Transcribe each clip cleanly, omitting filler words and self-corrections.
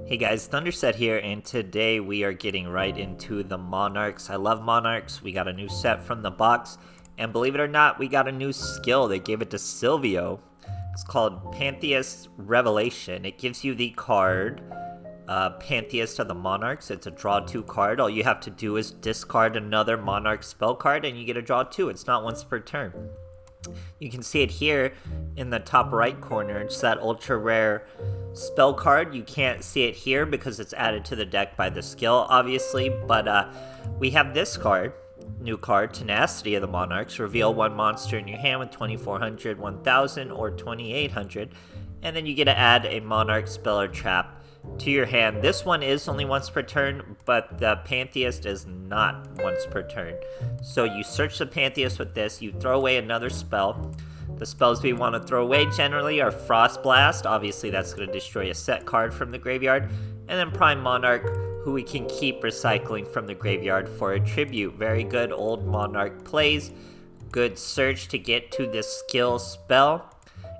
Hey guys, THUNDERSTUD here, and today we are getting right into the Monarchs. I love Monarchs. We got a new set from the box, and believe it or not, we got a new skill. They gave it to Silvio. It's called Pantheist Revelation. It gives you the card Pantheist of the Monarchs. It's a draw 2 card. All you have to do is discard another Monarch spell card, and you get a draw 2. It's not once per turn. You can see it here in the top right corner. It's that ultra rare spell card. You can't see it here because it's added to the deck by the skill, obviously, but we have this card, new card, Tenacity of the Monarchs. Reveal one monster in your hand with 2400, 1000, or 2800, and then you get to add a Monarch spell or trap to your hand. This one is only once per turn, but the Pantheist is not once per turn. So you search the Pantheist with this, you throw away another spell. The spells we want to throw away generally are Frost Blast, obviously that's going to destroy a set card from the graveyard, and then Prime Monarch, who we can keep recycling from the graveyard for a tribute. Very good old Monarch plays, good search to get to this skill spell.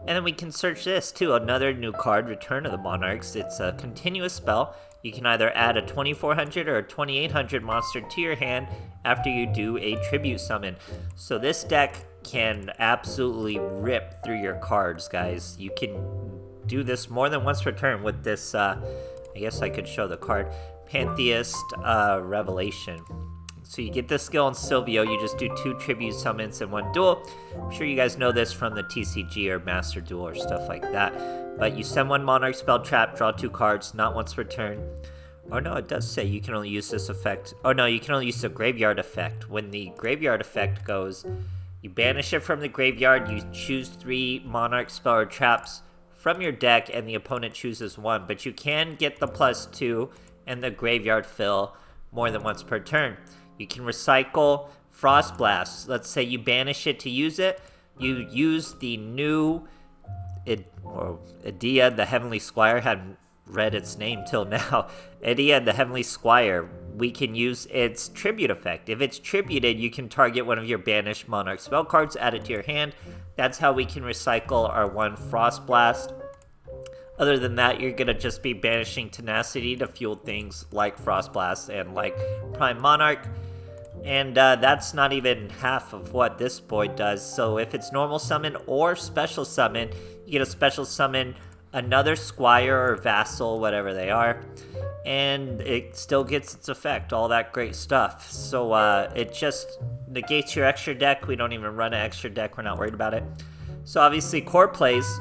And then we can search this too, another new card, Return of the Monarchs. It's a continuous spell. You can either add a 2400 or a 2800 monster to your hand after you do a tribute summon. So this deck can absolutely rip through your cards, guys. You can do this more than once per turn with this, I guess I could show the card, Pantheist Revelation. So you get this skill in Silvio, you just do 2 tribute summons in one duel. I'm sure you guys know this from the TCG or Master Duel or stuff like that. But you send one Monarch spell trap, draw 2 cards, not once per turn. Oh no, it does say you can only use this effect. Oh no, you can only use the graveyard effect. When the graveyard effect goes, you banish it from the graveyard, you choose 3 Monarch spell or traps from your deck, and the opponent chooses 1. But you can get the +2 and the graveyard fill more than once per turn. You can recycle Frost Blast. Let's say you banish it to use it. You use the new Idea, the Heavenly Squire. Hadn't read its name till now. Idea, the Heavenly Squire. We can use its tribute effect. If it's tributed, you can target one of your banished Monarch spell cards, add it to your hand. That's how we can recycle our 1 Frost Blast. Other than that, you're going to just be banishing Tenacity to fuel things like Frost Blast and like Prime Monarch. And that's not even half of what this boy does. So if it's normal summon or special summon, you get a special summon another Squire or Vassal, whatever they are. And it still gets its effect, all that great stuff. So it just negates your extra deck. We don't even run an extra deck. We're not worried about it. So obviously Core plays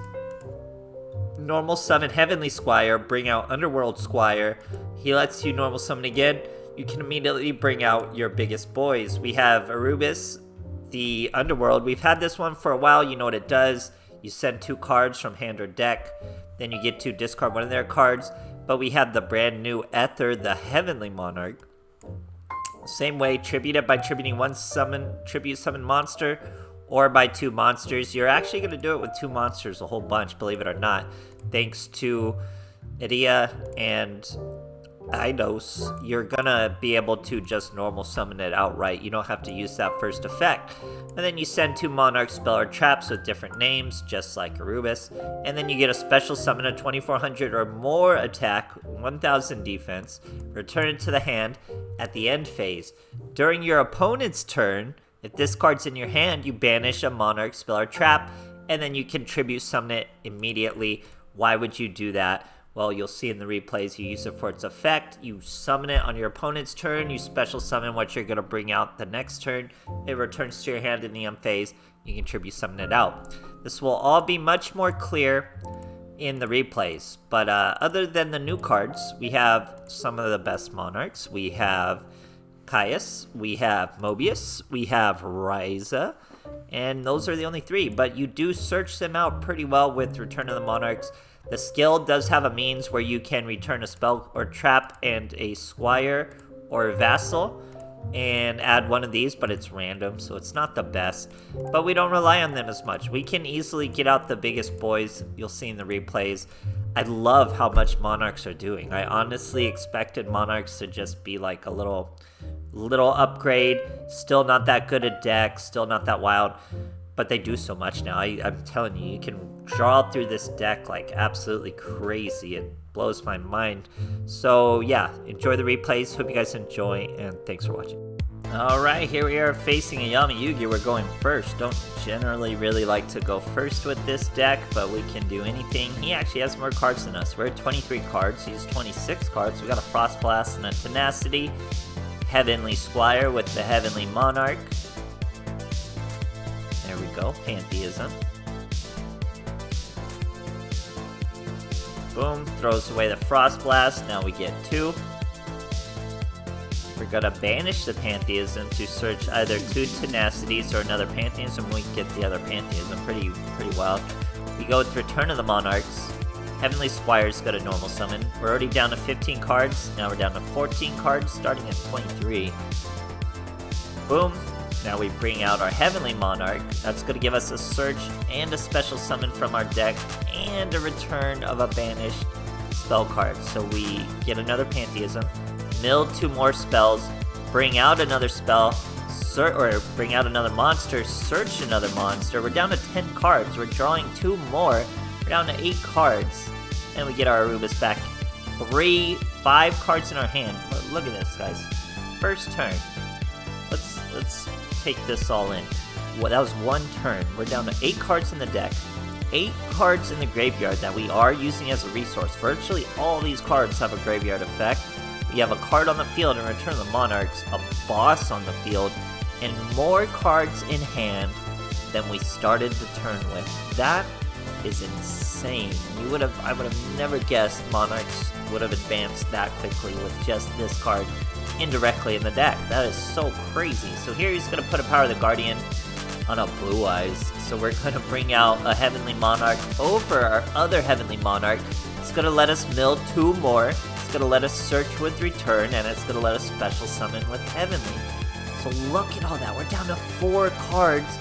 normal summon Heavenly Squire, bring out Underworld Squire. He lets you normal summon again. You can immediately bring out your biggest boys. We have Erebus, the Underworld. We've had this one for a while. You know what it does. You send 2 cards from hand or deck. Then you get to discard one of their cards. But we have the brand new Ether, the Heavenly Monarch. Same way, tribute it by tributing 1 tribute summon monster, or by 2 monsters. You're actually going to do it with 2 monsters, a whole bunch, believe it or not. Thanks to Idea and Eidos, you're going to be able to just normal summon it outright. You don't have to use that first effect. And then you send 2 Monarch spell or traps with different names, just like Erebus. And then you get a special summon, a 2400 or more attack, 1000 defense, return it to the hand at the end phase. During your opponent's turn, if this card's in your hand, you banish a Monarch spell or trap, and then you can tribute summon it immediately. Why would you do that? Well, you'll see in the replays, you use it for its effect, you summon it on your opponent's turn, you special summon what you're going to bring out the next turn, it returns to your hand in the end phase, you can tribute summon it out. This will all be much more clear in the replays, but other than the new cards, we have some of the best Monarchs. We have Caius, we have Mobius, we have Ryza, and those are the only 3, but you do search them out pretty well with Return of the Monarchs. The skill does have a means where you can return a spell or trap and a Squire or a Vassal and add one of these, but it's random, so it's not the best. But we don't rely on them as much. We can easily get out the biggest boys. You'll see in the replays. I love how much Monarchs are doing. I honestly expected Monarchs to just be like a little upgrade. Still not that good a deck, still not that wild. but they do so much now. I'm telling you, you can draw through this deck like absolutely crazy, and blows my mind. So yeah, enjoy the replays. Hope you guys enjoy, and thanks for watching. Alright, here we are facing a Yami Yugi. We're going first. Don't generally really like to go first with this deck, but we can do anything. He actually has more cards than us. We're at 23 cards. He's 26 cards. We got a Frost Blast and a Tenacity. Heavenly Squire with the Heavenly Monarch. There we go. Pantheism. Boom. Throws away the Frost Blast. Now we get 2. We're gonna banish the Pantheism to search either 2 Tenacities or another Pantheism. We get the other Pantheism. Pretty wild. We go with Return of the Monarchs. Heavenly Squire's got a normal summon. We're already down to 15 cards. Now we're down to 14 cards, starting at 23. Boom. Now we bring out our Heavenly Monarch. That's gonna give us a search and a special summon from our deck, and a return of a banished spell card. So we get another Pantheism. Mill 2 more spells, bring out another spell, or bring out another monster, search another monster. We're down to 10 cards. We're drawing 2 more. We're down to 8 cards. And we get our Arubis back. 5 cards in our hand. Look at this, guys. First turn. Let's take this all in. Well, that was 1 turn. We're down to 8 cards in the deck. 8 cards in the graveyard that we are using as a resource. Virtually all these cards have a graveyard effect. We have a card on the field in Return of the Monarchs, a boss on the field, and more cards in hand than we started the turn with. That is insane. I would have never guessed Monarchs would have advanced that quickly with just this card indirectly in the deck. That is so crazy. So here he's going to put a Power of the Guardian on a Blue Eyes. So we're going to bring out a Heavenly Monarch over our other Heavenly Monarch. It's going to let us mill 2 more. It's going to let us search with Return, and it's going to let us special summon with Heavenly. So look at all that. We're down to 4 cards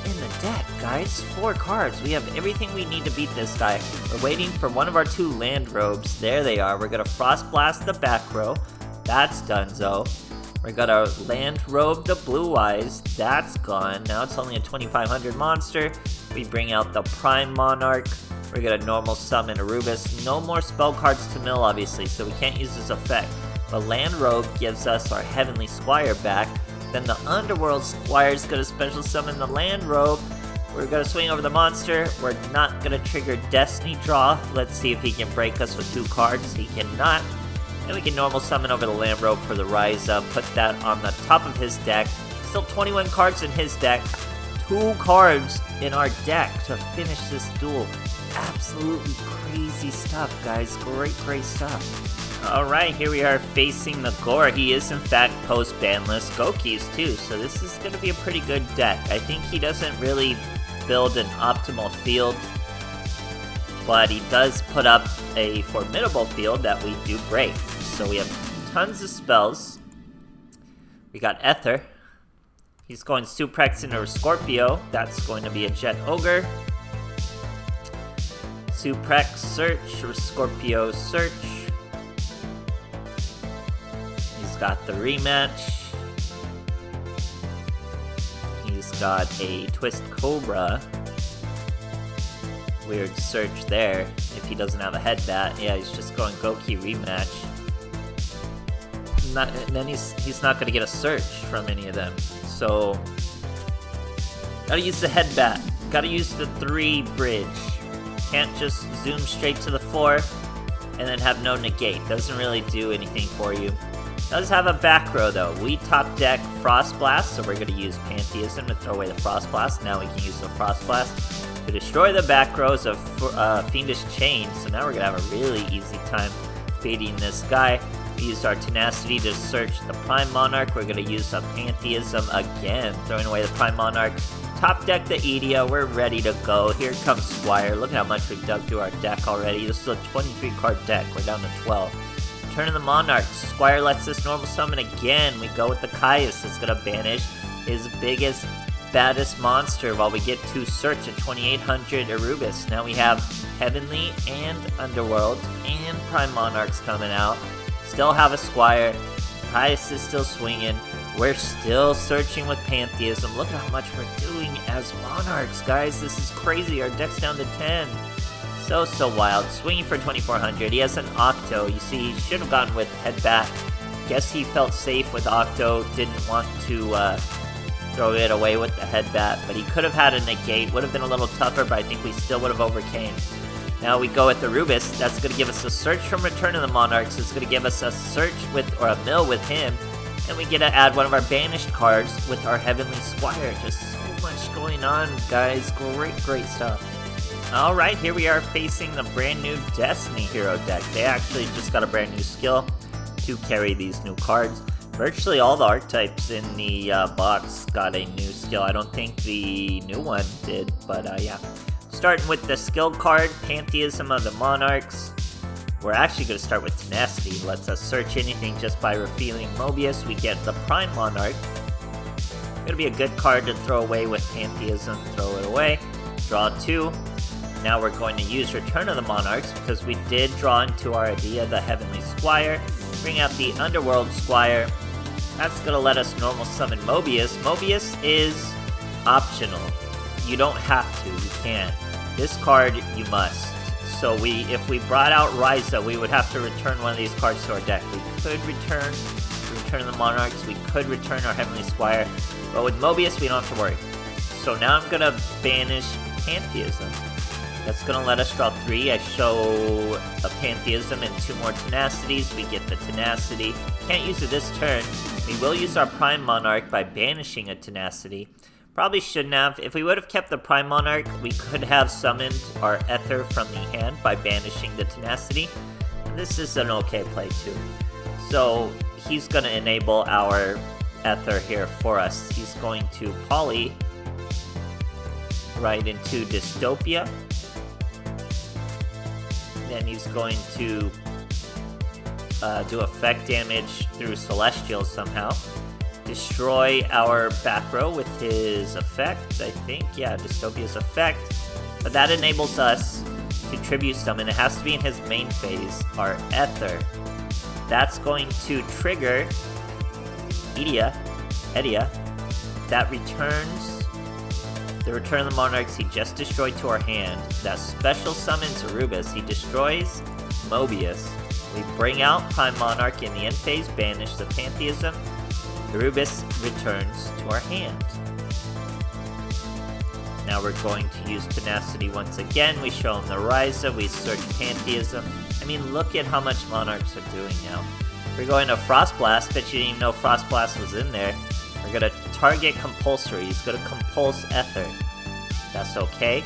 in the deck, guys. 4 cards. We have everything we need to beat this guy. We're waiting for one of our 2 land robes. There they are. We're going to Frost Blast the back row. That's donezo. We're going to land robe the Blue Eyes. That's gone. Now it's only a 2500 monster. We bring out the Prime Monarch. We're going to normal summon Arubis. No more spell cards to mill, obviously, so we can't use this effect. The Land Robe gives us our Heavenly Squire back. Then the Underworld Squire is going to special summon the Land Robe. We're going to swing over the monster. We're not going to trigger Destiny Draw. Let's see if he can break us with 2 cards. He cannot. And we can normal summon over the Land Robe for the Rise Up. Put that on the top of his deck. Still 21 cards in his deck. 2 cards in our deck to finish this duel. Absolutely crazy stuff, guys. Great stuff. Alright, here we are facing the Gore. He is in fact post-banless Gokis too, so this is going to be a pretty good deck. I think he doesn't really build an optimal field, but he does put up a formidable field that we do break. So we have tons of spells. We got Ether. He's going Suprex into Scorpio. That's going to be a Jet Ogre. Suprex Search or Scorpio Search. He's got the rematch. He's got a Twist Cobra. Weird search there. If he doesn't have a headbat, yeah, he's just going Goki rematch. And then he's not gonna get a search from any of them. So gotta use the headbat. Gotta use the 3 bridge. Can't just zoom straight to the 4 and then have no negate. Doesn't really do anything for you. Does have a back row though. We top deck Frost Blast, so we're going to use Pantheism to throw away the Frost Blast. Now we can use the Frost Blast to destroy the back rows of Fiendish Chain. So now we're going to have a really easy time beating this guy. We used our Tenacity to search the Prime Monarch. We're going to use some Pantheism again, throwing away the Prime Monarch. Top deck the Edia, we're ready to go. Here comes Squire. Look at how much we've dug through our deck already. This is a 23 card deck. We're down to 12. Turn of the Monarchs. Squire lets us normal summon again. We go with the Caius. It's going to banish his biggest, baddest monster while we get to search at 2800 Arubis. Now we have Heavenly and Underworld and Prime Monarchs coming out. Still have a Squire. Caius is still swinging. We're still searching with Pantheism. Look at how much we're doing as Monarchs, guys. This is crazy. Our deck's down to 10. So wild. Swinging for 2400. He has an Octo. You see, he should have gone with Headbat. Guess he felt safe with Octo. Didn't want to throw it away with the Headbat. But he could have had a Negate. Would have been a little tougher, but I think we still would have overcame. Now we go with the Rubis. That's going to give us a search from Return of the Monarchs. It's going to give us a search with, or a mill with him. And we get to add one of our banished cards with our Heavenly Squire. Just so much going on, guys. Great stuff. Alright, here we are facing the brand new Destiny Hero deck. They actually just got a brand new skill to carry these new cards. Virtually all the archetypes in the box got a new skill. I don't think the new one did, but yeah. Starting with the skill card, Pantheism of the Monarchs. We're actually going to start with Tenacity. Lets us search anything just by revealing Mobius. We get the Prime Monarch. Going to be a good card to throw away with Pantheism. Throw it away. Draw 2. Now we're going to use Return of the Monarchs because we did draw into our idea the Heavenly Squire. Bring out the Underworld Squire. That's going to let us normal summon Mobius. Mobius is optional. You don't have to. You can't. This card, you must. So if we brought out Ryza, we would have to return one of these cards to our deck. We could return of the Monarchs. We could return our Heavenly Squire. But with Mobius, we don't have to worry. So now I'm going to banish Pantheism. That's going to let us draw 3. I show a Pantheism and 2 more Tenacities. We get the Tenacity. Can't use it this turn. We will use our Prime Monarch by banishing a Tenacity. Probably shouldn't have. If we would have kept the Prime Monarch, we could have summoned our Ether from the hand by banishing the Tenacity. And this is an okay play too. So he's going to enable our Ether here for us. He's going to Poly right into Dystopia. Then he's going to do effect damage through Celestial somehow. Destroy our back row with his effect, I think. Yeah, Dystopia's effect. But that enables us to Tribute Summon. It has to be in his main phase, our Ether. That's going to trigger Edia. That returns the Return of the Monarchs he just destroyed to our hand. That special summons Rubis. He destroys Mobius. We bring out Prime Monarch in the end phase, banish the Pantheism. The Rubis returns to our hand. Now we're going to use Tenacity once again. We show him the Ryza, we search Pantheism. I mean, look at how much Monarchs are doing now. We're going to Frost Blast, but you didn't even know Frost Blast was in there. We're going to target Compulsory. He's going to Compulse Ether. That's okay.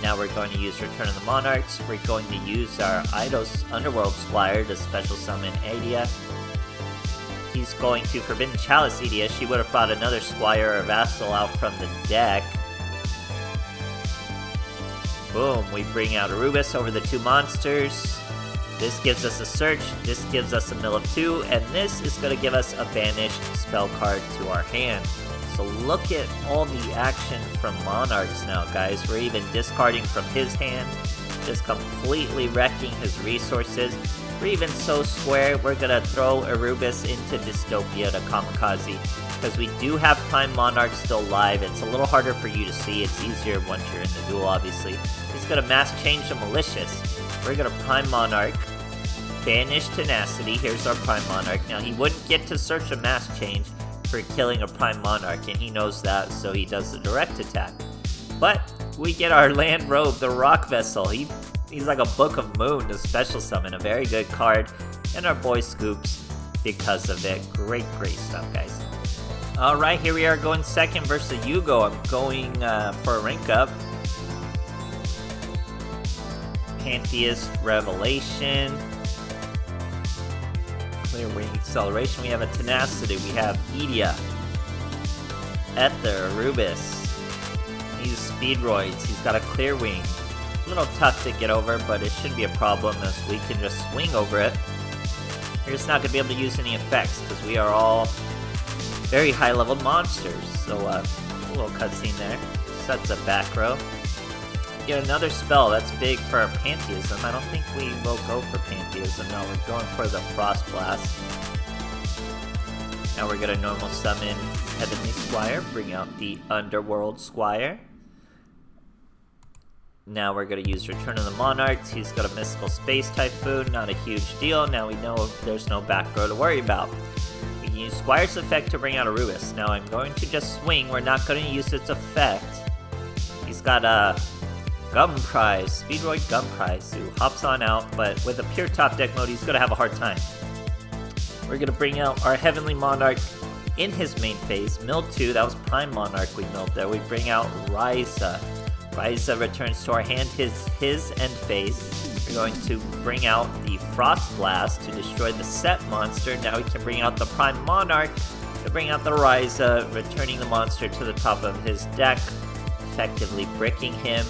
Now we're going to use Return of the Monarchs. We're going to use our Eidos Underworld Squire to special summon Edia. He's going to Forbidden Chalice Edia. She would have brought another Squire or Vassal out from the deck. Boom, we bring out a Rubis over the 2 monsters. This gives us a search, this gives us a mill of 2, and this is going to give us a banished spell card to our hand. So look at all the action from Monarchs now, guys. We're even discarding from his hand, just completely wrecking his resources. We're even so square, we're going to throw Rubis into Dystopia to Kamikaze, because we do have Prime Monarch still live. It's a little harder for you to see. It's easier once you're in the duel, obviously. He's going to mass change the Malicious. We're going to Prime Monarch, banish Tenacity. Here's our Prime Monarch. Now, he wouldn't get to search a mass change for killing a Prime Monarch, and he knows that, so he does the direct attack. But we get our Land Robe, the Rock Vessel. He's like a Book of Moon to special summon. A very good card. And our boy Scoops because of it. Great stuff, guys. Alright, here we are going second versus Hugo. I'm going for a rank up. Pantheist Revelation. Clear Wing Acceleration. We have a Tenacity. We have Edia. Ether. Rubis. He's Speedroids. He's got a Clear Wing. A little tough to get over, but it shouldn't be a problem as we can just swing over it. We're just not going to be able to use any effects because we are all very high-level monsters. So, a little cutscene there. Sets a back row. Get another spell. That's big for our Pantheism. I don't think we will go for Pantheism. No, we're going for the Frost Blast. Now we're going to normal summon Heavenly Squire. Bring out the Underworld Squire. Now we're going to use Return of the Monarchs. He's got a Mystical Space Typhoon, not a huge deal. Now we know there's no back row to worry about. We can use Squire's effect to bring out Arubis. Now I'm going to just swing. We're not going to use its effect. He's got a Gum Prize, Speedroid Gum Prize, who hops on out, but with a pure top deck mode, he's going to have a hard time. We're going to bring out our Heavenly Monarch in his main phase. Mill 2, that was Prime Monarch we milled there. We bring out Ryza. Ryza returns to our hand his end phase. We're going to bring out the Frost Blast to destroy the set monster. Now we can bring out the Prime Monarch to bring out the Ryza, returning the monster to the top of his deck, effectively bricking him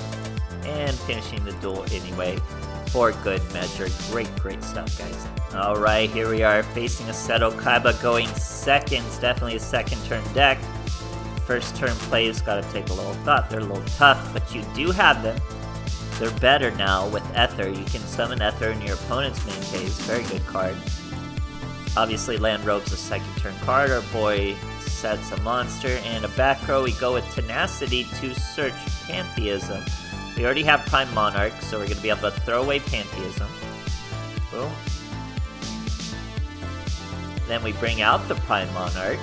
and finishing the duel anyway for good measure. Great stuff, guys. Alright, here we are facing a Seto Kaiba going seconds, definitely a second turn deck. First turn plays gotta take a little thought, they're a little tough, but you do have them. They're better now with Ether. You can summon Ether in your opponent's main phase, very good card. Obviously Land Robe's a second turn card, our boy sets a monster, and a back row we go with Tenacity to search Pantheism. We already have Prime Monarch, so we're going to be able to throw away Pantheism. Boom. Then we bring out the Prime Monarch.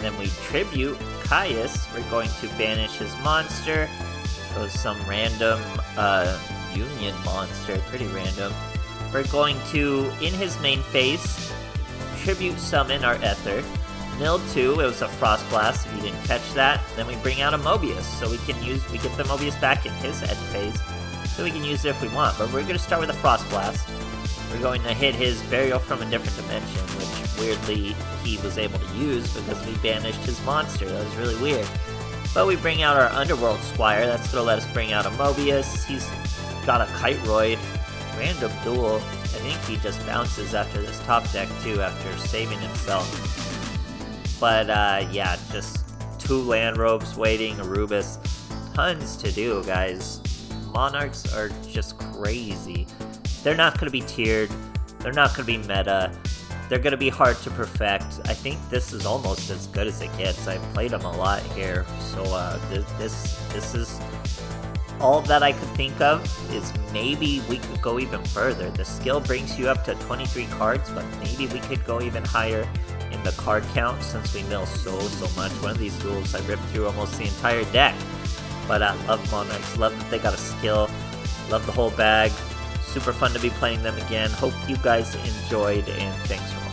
Then we tribute Caius. We're going to banish his monster. Goes some random Union monster, pretty random. We're going to, in his main phase, tribute summon our Ether. Mill 2, it was a Frost Blast if you didn't catch that. Then we bring out a Mobius, so we get the Mobius back in his end phase, so we can use it if we want. But we're going to start with a Frost Blast. We're going to hit his Burial from a different dimension, which weirdly he was able to use because we banished his monster. That was really weird. But we bring out our Underworld Squire. That's going to let us bring out a Mobius. He's got a Kiteroid. Random duel. I think he just bounces after this top deck too, after saving himself. But yeah, just 2 Land Robes waiting, Arubis. Tons to do, guys. Monarchs are just crazy. They're not going to be tiered. They're not going to be meta. They're going to be hard to perfect. I think this is almost as good as it gets. I played them a lot here. So this is all that I could think of is maybe we could go even further. The skill brings you up to 23 cards, but maybe we could go even higher in the card count since we mill so much. One of these duels I ripped through almost the entire deck. But I love Monarchs, love that they got a skill, love the whole bag. Super fun to be playing them again. Hope you guys enjoyed, and thanks for watching.